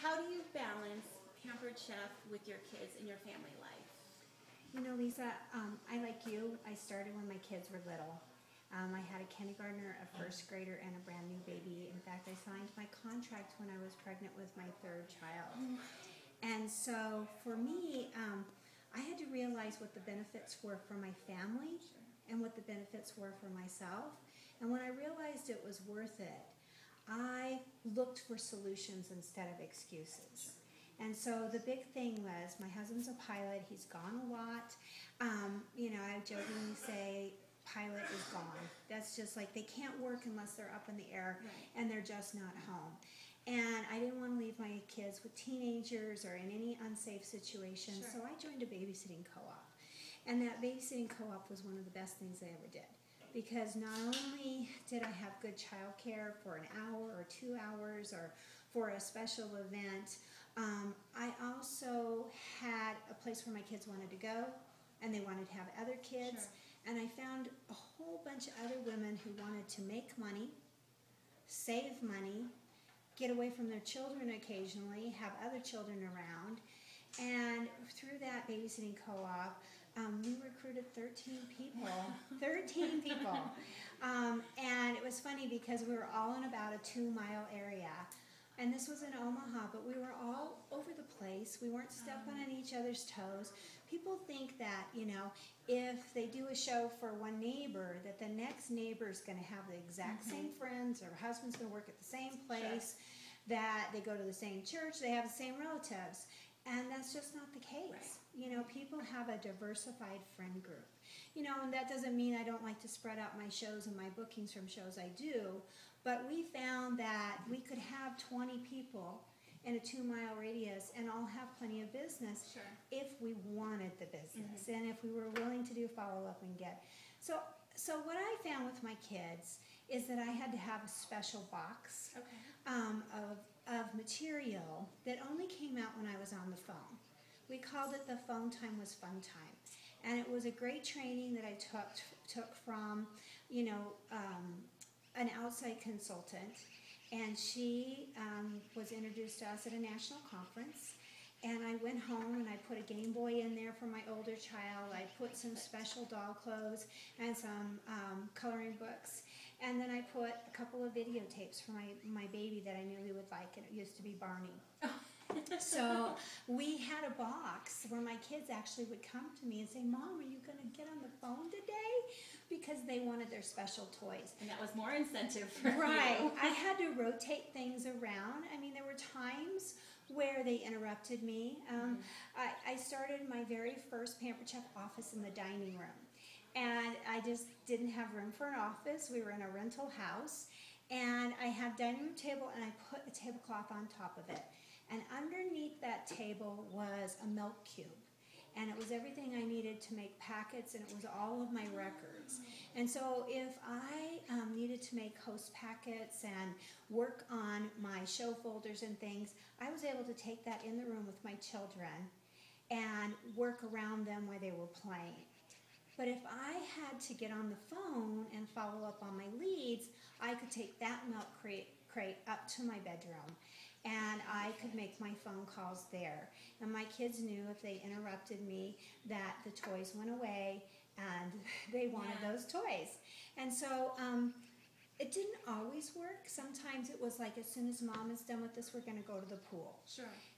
how do you balance Pampered Chef with your kids and your family life? You know, Lisa, I like you. I started when my kids were little. I had a kindergartner, a first grader, and a brand new baby. In fact, I signed my contract when I was pregnant with my third child. And so for me, I had to realize what the benefits were for my family and what the benefits were for myself. And when I realized it was worth it, I looked for solutions instead of excuses. And so the big thing was, my husband's a pilot, he's gone a lot. You know, I jokingly say, pilot is gone. That's just like, they can't work unless they're up in the air, and they're just not home. And I didn't want to leave my kids with teenagers or in any unsafe situation, so I joined a babysitting co-op. And that babysitting co-op was one of the best things I ever did. Because not only did I have good child care for an hour or 2 hours or for a special event, I also had a place where my kids wanted to go, and they wanted to have other kids. And I found a whole bunch of other women who wanted to make money, save money, get away from their children occasionally, have other children around. And through that babysitting co-op, we recruited 13 people. 13 people. And it was funny because we were all in about a 2-mile area. And this was in Omaha, but we were all over the place. We weren't stepping on each other's toes. People think that, you know, if they do a show for one neighbor, that the next neighbor is going to have the exact same friends, or husband's going to work at the same place, that they go to the same church, they have the same relatives. And that's just not the case. You know, people have a diversified friend group. You know, and that doesn't mean I don't like to spread out my shows and my bookings from shows. I do. But we found that we could have 20 people in a 2-mile radius and all have plenty of business if we wanted the business and if we were willing to do follow-up and get. So what I found with my kids is that I had to have a special box of material that only came out when I was on the phone. We called it the Phone Time Was Fun Time. And it was a great training that I took from, you know, an outside consultant. And she was introduced to us at a national conference. And I went home and I put a Game Boy in there for my older child. I put some special dog clothes and some coloring books. And then I put a couple of videotapes for my baby that I knew he would like, and it used to be Barney. So we had a box where my kids actually would come to me and say, Mom, are you going to get on the phone today? Because they wanted their special toys. And that was more incentive for you. I had to rotate things around. I mean, there were times where they interrupted me. I started my very first Pampered Chef office in the dining room. And I just didn't have room for an office. We were in a rental house. And I had a dining room table, and I put a tablecloth on top of it. And underneath that table was a milk cube. And it was everything I needed to make packets, and it was all of my records. And so if I needed to make host packets and work on my show folders and things, I was able to take that in the room with my children and work around them while they were playing. But if I had to get on the phone and follow up on my leads, I could take that milk crate up to my bedroom, and I could make my phone calls there. And my kids knew if they interrupted me that the toys went away and they wanted those toys. And so it didn't always work. Sometimes it was like, as soon as Mom is done with this, we're going to go to the pool.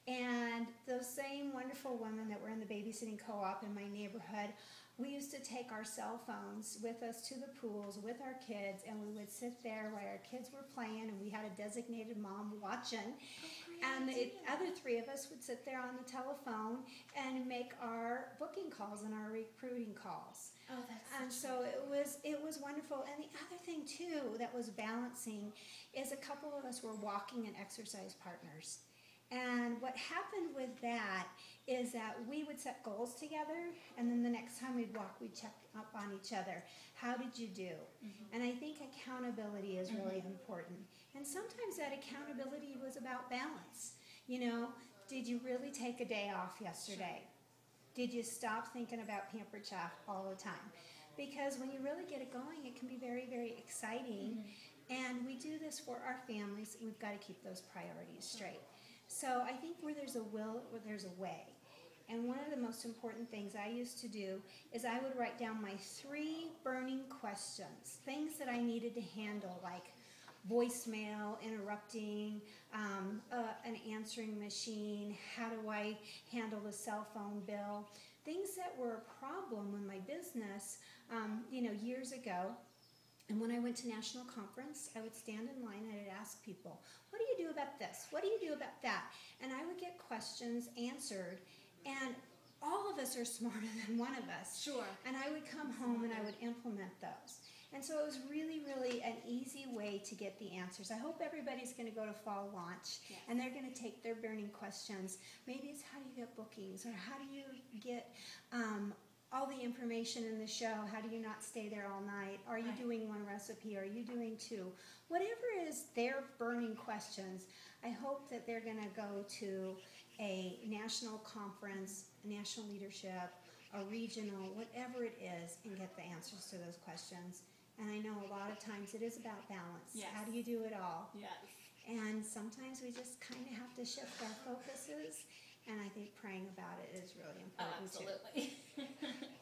And those same wonderful women that were in the babysitting co-op in my neighborhood, we used to take our cell phones with us to the pools with our kids, and we would sit there while our kids were playing, and we had a designated mom watching. And the other 3 of us would sit there on the telephone and make our booking calls and our recruiting calls. And so it was wonderful. And the other thing too that was balancing is a couple of us were walking and exercise partners. And what happened with that is that we would set goals together, and then the next time we'd walk, we'd check up on each other. How did you do? And I think accountability is really important. And sometimes that accountability was about balance. You know, did you really take a day off yesterday? Did you stop thinking about Pampered Chef all the time? Because when you really get it going, it can be very, very exciting. And we do this for our families. We've got to keep those priorities straight. So I think where there's a will, there's a way. And one of the most important things I used to do is I would write down my 3 burning questions, things that I needed to handle, like voicemail, interrupting, an answering machine, how do I handle the cell phone bill, things that were a problem in my business, years ago. And when I went to national conference, I would stand in line and I'd ask people, what do you do about this? What do you do about that? And I would get questions answered, and all of us are smarter than one of us. Sure. And I would come home and I would implement those. And so it was really, really an easy way to get the answers. I hope everybody's going to go to fall launch, Yes. and they're going to take their burning questions. Maybe it's how do you get bookings, or how do you get all the information in the show? How do you not stay there all night? Are you Right. doing 1 recipe? Are you doing 2? Whatever is their burning questions, I hope that they're going to go to a national conference, a national leadership, a regional, whatever it is, and get the answers to those questions. And I know a lot of times it is about balance. Yes. How do you do it all? Yes. And sometimes we just kind of have to shift our focuses, and I think praying about it is really Oh, important too. absolutely.